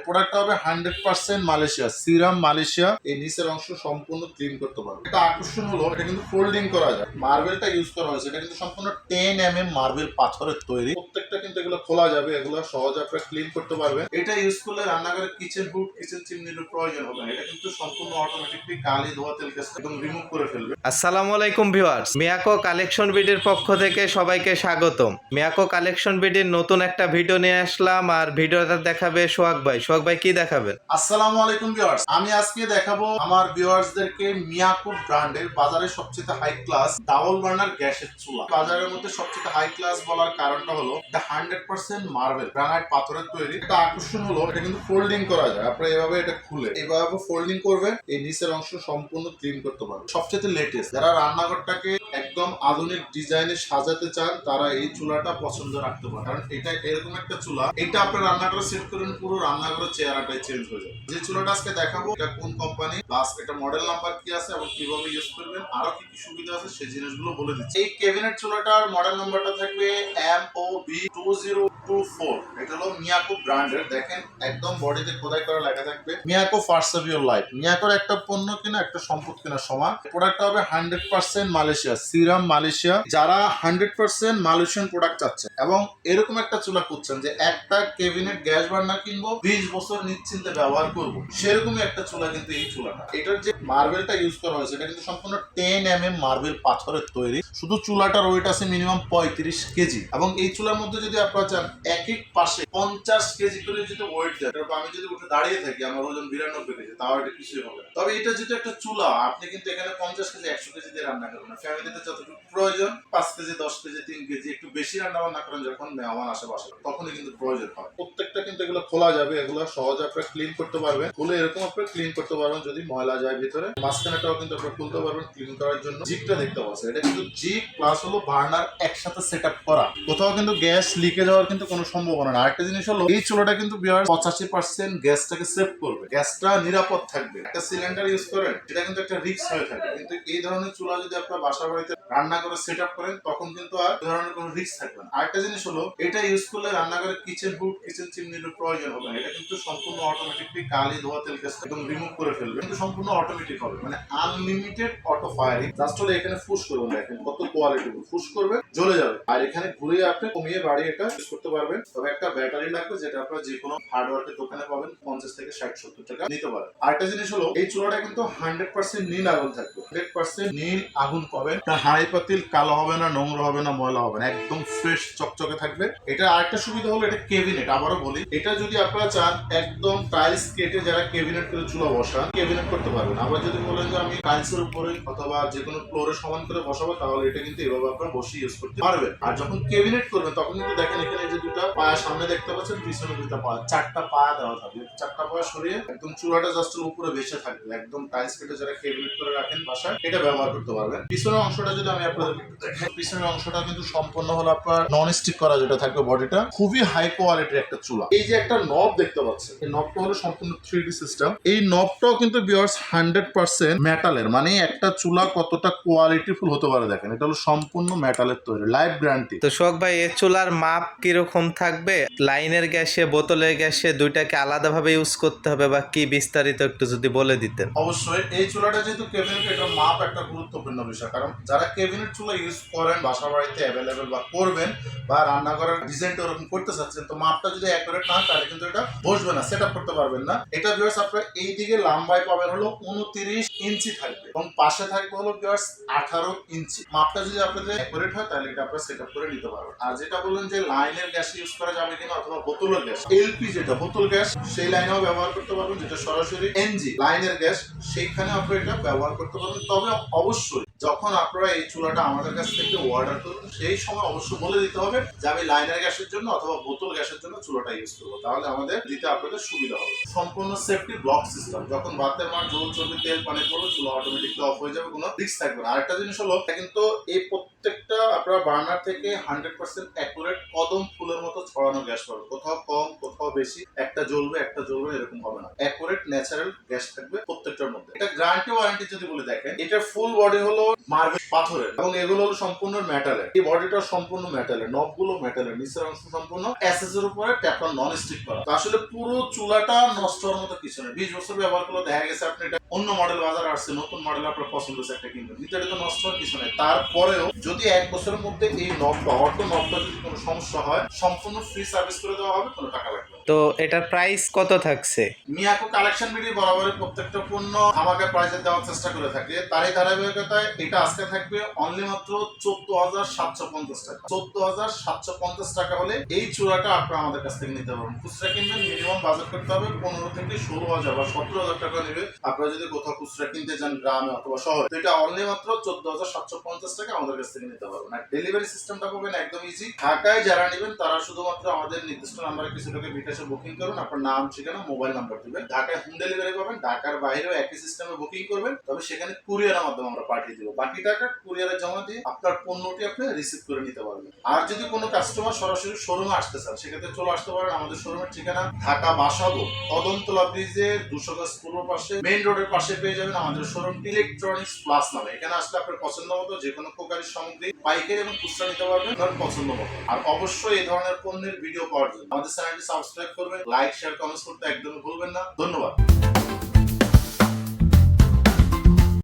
প্রোডাক্টটা হবে 100% Malaysia, serum Malaysia. এই নিচের অংশ সম্পূর্ণ ক্লিন করতে পারবে। এটা আকর্ষণ হলো এটা কিন্তু ফোল্ডিং করা যায়। মার্বেলটা ইউজ করা হয়েছে, এটা কিন্তু সম্পূর্ণ 10 mm মার্বেল পাথরের তৈরি। প্রত্যেকটা কিন্তু এগুলো খোলা যাবে, এগুলো সহজে আপনারা ক্লিন করতে পারবেন। এটা ইউজ করলে রান্নাঘরের কিচেন হুড, কিচেন চিমনির প্রয়োজন হবে না। এটা কিন্তু সম্পূর্ণ অটোমেটিকলি কালি ধোয়া তেল গ্যাস একদম রিমুভ করে ফেলবে। আসসালামু আলাইকুম ভিউয়ার্স, মিয়াকো কালেকশন বিডির পক্ষ থেকে সবাইকে স্বাগতম। মিয়াকো কালেকশন বিডির নতুন একটা ভিডিও নিয়ে আসলাম, আর ভিডিওটা দেখাবে সোহাগ ভাই। সোহাগ ভাই কি দেখাবেন? আসসালামু আলাইকুম ভিউয়ার্স, আমি আজকে দেখাবো আমার ভিউয়ার্সদেরকে মিয়াকো ব্র্যান্ডের বাজারের সবচেয়ে হাই ক্লাস ডাবল বার্নার গ্যাসের চুলা। বাজারের মধ্যে সবচেয়ে হাই ক্লাস বলার কারণটা হলো এটা 100% মার্বেল গ্রানাইট পাথরের তৈরি। এটা আকর্ষণ হলো এটা কিন্তু ফোল্ডিং করা যায়। আপনারা এভাবে এটা খুলে এভাবে ফোল্ডিং করবেন, এই নিচের অংশ সম্পূর্ণ ক্লিন করতে পারবেন। সবচেয়ে লেটেস্ট যারা রান্নাঘরটাকে একদম আধুনিক ডিজাইনে সাজাতে চান তারা এই চুলাটা পছন্দ রাখতে পারেন, কারণ এটা এরকম একটা চুলা, এটা আপনার রান্নাঘরে সেট করেন, পুরো রান্নাঘরের চেহারাটাই চেঞ্জ হয়ে যাবে। যে চুলাটা আজকে দেখাবো এটা কোন কোম্পানি, প্লাস এটা মডেল নাম্বার কি আছে এবং কিভাবে ইউজ করবেন, আরো কি কি সুবিধা আছে সেই জিনিসগুলো বলে দিচ্ছি। এই ক্যাবিনেট চুলাটার মডেল নাম্বারটা থাকবে MOB2024। এটা হলো মিয়াকো ব্র্যান্ডের। দেখেন একদম বডিতে খোদাই করা লেখা থাকবে Miyako first of your life. মিয়াকোর একটা পণ্য কিনা একটা সম্পদ কিনা সমান। প্রোডাক্টটা হবে 100% মালয়েশিয়া, সিরাম মালয়েশিয়া। যারা 100% মালয়েশিয়ান প্রোডাক্ট চাচ্ছেন এবং এরকম একটা চুলা খুঁজছেন যে একটা ক্যাবিনেট গ্যাস বার্নার কিনবো, 20 বছর নিশ্চিন্তে ব্যবহার করবো, সেরকমই একটা চুলা কিন্তু এই চুলাটা। এটার যে মার্বেলটা ইউজ করা হয়েছে এটা কিন্তু সম্পূর্ণ 10 mm মার্বেল পাথরের তৈরি। শুধু চুলাটার ওয়েট আছে মিনিমাম 35 কেজি, এবং এই চুলার মধ্যে যদি আপনারা চান এক এক পাশে 50 কেজি করে যদি ওয়েট দেন, আমি যদি উঠে দাঁড়িয়ে থাকি আমার ওজন 92 কেজি, তাও এটা কিছুই হবে না। তবে এটা যেটা একটা চুলা, আপনি কিন্তু এখানে 50 কেজি 100 কেজি দিয়ে রান্না করবেন না। ফ্যামিলিতে যতটুকু প্রয়োজন 5 কেজি 10 কেজি 3 কেজি একটু বেশি রান্না বান্না করেন যখন মেহমান আসে বাসায়, তখনই কিন্তু প্রয়োজন হয়। প্রত্যেকটা কিন্তু এগুলো খোলা যাবে, এগুলো সহজে আপনারা ক্লিন করতে পারবেন। খুলে এরকম আপনারা ক্লিন করতে পারবেন যদি ময়লা যায় ভিতরে। মাঝখানেটাও কিন্তু আপনারা খুলতে পারবেন ক্লিন করার জন্য। জিগটা দেখতে পাচ্ছেন, এটা কিন্তু জিগ প্লাস হলো বার্নার একসাথে সেট আপ করা। কোথাও কিন্তু গ্যাস লিকেজ হওয়ার কিন্তু কোনো সম্ভাবনা না। আরেকটা জিনিস হলো এই চুলাটা কিন্তু 85% গ্যাসটাকে সেভ করবে, গ্যাসটা নিরাপদ থাকবে। একটা সিলিন্ডার ইউজ করেন এটা কিন্তু একটা রিস্ক হয়ে থাকে, কিন্তু এই ধরনের চুলা যদি আপনার বাসা বাড়িতে রান্না করে সেট আপ করেন তখন কিন্তু আর এই ধরনের কোনো রিস্ক থাকবে না। আরেকটা জিনিস হলো এটা ইউজ করলে রান্নাঘরে কিচেন হুড, কিচেন চিমনির প্রয়োজন হবে না। এটা কিন্তু সম্পূর্ণ অটোমেটিকলি কালি ধোয়া তেল গ্যাস একদম রিমুভ করে ফেলবে। কিন্তু সম্পূর্ণ অটোমেটিক হবে, মানে আনলিমিটেড অটো ফায়ারিং। জাস্ট হলো এখানে ফুস করবেন, দেখেন কত কোয়ালিটি, ফুস করবে জ্বলে যাবে, আর এখানে ঘুরিয়ে আপনি কমিয়ে বাড়িয়ে এটা ইউজ করতে পারবেন। তবে একটা ব্যাটারি লাগবে যেটা আপনারা যে কোনো হার্ডওয়্যারের দোকানে পাবেন, 50 থেকে 60-70 টাকা নিতে পারেন। আরেকটা জিনিস হলো এই চুলাটা কিন্তু 100% নীল আগুন থাকবে, 100% নীল আগুন পাবেন। হাঁড়ি পাতিল কালো হবে না, নোংরা হবে না, ময়লা হবে না, একদম ফ্রেশ চকচকে থাকবে। এটা আরেকটা সুবিধা হলো এটা ক্যাবিনেট। আবারও বলি, এটা যদি আপনারা চান একদম টাইলস কেটে যারা ক্যাবিনেট করে চুলা বসান ক্যাবিনেট করতে পারবেন। আবার যদি বলেন যে আমি টাইলসের উপরে অথবা যে কোনো ফ্লোরে সমান করে বসাবো, তাহলে এটা কিন্তু এভাবে আপনারা বসে ইউজ করতে পারবেন। আর যখন ক্যাবিনেট করবেন তখন কিন্তু দেখেন এখানে যে দুটো পায়া সামনে দেখতে পাচ্ছেন, পিছনে দুটো পায়া, 4টা পায়া দেওয়া থাকবে। 4টা পায়া সরিয়ে একদম চুলাটা জাস্ট উপরে ভেসে থাকবে। একদম টাইলস কেটে যারা ক্যাবিনেট করে রাখেন বাসায় এটা ব্যবহার করতে পারবেন। পিছনের অংশটা যদি আমি আপনাদের দেখেন, পিছনের অংশটা কিন্তু সম্পূর্ণ হলো আপনার নন স্টিক করা, যেটা থাকবে বডিটা খুবই হাই কোয়ালিটির একটা চুলা। এই যে একটা নব দেখতে পাচ্ছেন, এই নবটা হলো সম্পূর্ণ 3D সিস্টেম। এই নবটাও কিন্তু ভিউয়ার্স 100% মেটালের, মানে একটা চুলা কতটা কোয়ালিটিফুল হতে পারে দেখেন। এটা হলো সম্পূর্ণ মেটালের তৈরি, লাইফ গ্যারান্টি। তো সোহাগ ভাই, এই চুলার মাপ কিরকম থাকবে? লাইনের গ্যাসে, বোতলের গ্যাসে দুইটাকে আলাদাভাবে ইউজ করতে হবে বা কি, বিস্তারিত একটু যদি বলে দিতেন। অবশ্যই এই চুলাটা যেহেতু ক্যাবিনেট, এটার মাপ একটা গুরুত্বপূর্ণ বিষয়, কারণ যারা ক্যাবিনেট চুলা ইউজ করেন বাসা বাড়িতে অ্যাভেলেবেল বা করবেন বা রান্নাঘরের ডিজাইনটা ওরকম করতে চাচ্ছেন, তো মাপটা যদি অ্যাকুরেট না তাহলে কিন্তু এটা বসবে না, সেট আপ করতে পারবেন না। এটা ভিউয়ার্স আপনার এই দিকে লম্বায় পাবেন হলো 29 ইঞ্চি থাকবে এবং পাশে থাকবে হলো ভিউয়ার্স 18 ইঞ্চি। মাপটা যদি আপনাদের অ্যাকুরেট হয় তাহলে এটা আপনারা সেট আপ করে নিতে পারবেন। আর যেটা বললেন যে লাইনের গ্যাস ইউজ করা যাবে কিনা অথবা বোতলের গ্যাস, এলপি যেটা বোতল গ্যাস সেই লাইনেও ব্যবহার করতে পারবেন, যেটা সরাসরি এনজি লাইনের গ্যাস সেইখানে আপনারা এটা ব্যবহার করতে পারবেন। তবে অবশ্যই যখন আপনারা এই চুলাটা আমাদের কাছ থেকে অর্ডার করবেন সেই সময় অবশ্যই বলে দিতে হবে যে আমি লাইনার গ্যাসের জন্য অথবা বোতল গ্যাসের জন্য চুলাটা ইউজ করবো, তাহলে আমাদের দিতে আপনাদের সুবিধা হবে। সম্পূর্ণ সেফটি ব্লক সিস্টেম, যখন ভাতের মার জল চলবে তেল পানি পড়বে চুলা অটোমেটিকলি অফ হয়ে যাবে, কোনো রিস্ক থাকবে না। আরেকটা জিনিস হলো কিন্তু এই প্রত্যেকটা আপনারা বার্নার থেকে 100% অ্যাকুরেট কদম ফুলের মতো ছড়ানো গ্যাস পাবে, কোথাও কম কোথাও বেশি, একটা জ্বলবে একটা জ্বলবে এরকম হবে না। অ্যাকুরেট ন্যাচারাল গ্যাস থাকবে প্রত্যেকটার মধ্যে। এটা গ্যারান্টি ওয়ারেন্টি যদি বলে দেখেন, এটার ফুল বডি হলো মার্বেল পাথরের এবং এগুলো হলো সম্পূর্ণ মেটালের। এই বডিটা সম্পূর্ণ মেটালের, নবগুলো মেটালের, নিচের অংশ সম্পূর্ণ এসএসের উপরে ট্যাপটা নন স্টিক করা। তো আসলে পুরো চুলাটা নষ্ট হওয়ার মতো কিছু নেই। 20 বছর ব্যবহার করলে দেখা গেছে আপনি এটা অন্য মডেল বাজারে আসছে, নতুন মডেল আপনার পছন্দ হচ্ছে একটা কিনবেন, কিন্তু এটা তো নষ্ট হওয়ার কিছু নেই। তারপরেও যদি 1 বছরের মধ্যে এই নবটা যদি কোনো সমস্যা হয়, সম্পূর্ণ ফ্রি সার্ভিস করে দেওয়া হবে, কোনো টাকা লাগবে না। তো এটার প্রাইস কত থাকছে? মিয়াকো কালেকশন বিডি বরাবরের প্রত্যেকটা পণ্য ধামাকা প্রাইসে দেওয়ার চেষ্টা করে থাকে। তারই ধারাবাহিকতায় এটা আজকে থাকবে অনলি মাত্র 14,750 টাকা। 14,750 টাকা হলে এই চূড়াটা আপনারা আমাদের কাছ থেকে নিতে পারবেন। খুচরা কিনবেন মিনিমাম বাজেট করতে হবে 15 থেকে 16,000 বা 17,000 টাকা নেবে। আপনারা যদি কোথাও খুচরা কিনতে যান গ্রামে অথবা শহরে, তো এটা অনলি মাত্র 14,750 টাকা আমাদের কাছ থেকে নিতে পারবেন। আর ডেলিভারি সিস্টেমটা পাবেন একদম ইজি। ঢাকায় যারা নেবেন তারা শুধুমাত্র আমাদের নির্দিষ্ট নাম্বারে কিছু টাকা বিকাশে বুকিং করুন, আপনার নাম, ঠিকানা, মোবাইল নাম্বার দিবেন। ঢাকায় হোম ডেলিভারি পাবেন। ঢাকার বাইরেও একই সিস্টেমে বুকিং করবেন, তবে সেখানে কুরিয়ারের মাধ্যমে আমরা পাঠিয়ে দিব। বাকি টাকা কুরিয়ারে জমা দিয়ে আপনার পণ্যটি আপনি রিসিভ করে নিতে পারবেন। আর যদি কোনো কাস্টমার সরাসরি শোরুমে আসতে চান, সেক্ষেত্রে চলে আসতে পারেন। আমাদের শোরুমের ঠিকানা ঢাকা বাসাবো কদমতলা ব্রিজের 200 গজ পূর্ব পাশে মেইন রোডের পাশে পেয়ে যাবেন আমাদের শোরুম ইলেকট্রনিক্স প্লাস নামে। এখানে আসলে আপনার পছন্দ মতো যে কোনো প্রকারের সামগ্রী পাইকারি এবং খুচরা নিতে পারবেন আপনার পছন্দ মতো। আর অবশ্যই এই ধরনের পণ্যের ভিডিও পাওয়ার জন্য আমাদের চ্যানেলটি সাবস্ক্রাইব করবেন, লাইক, শেয়ার, কমেন্টস করতে একদমই ভুলবেন না। ধন্যবাদ।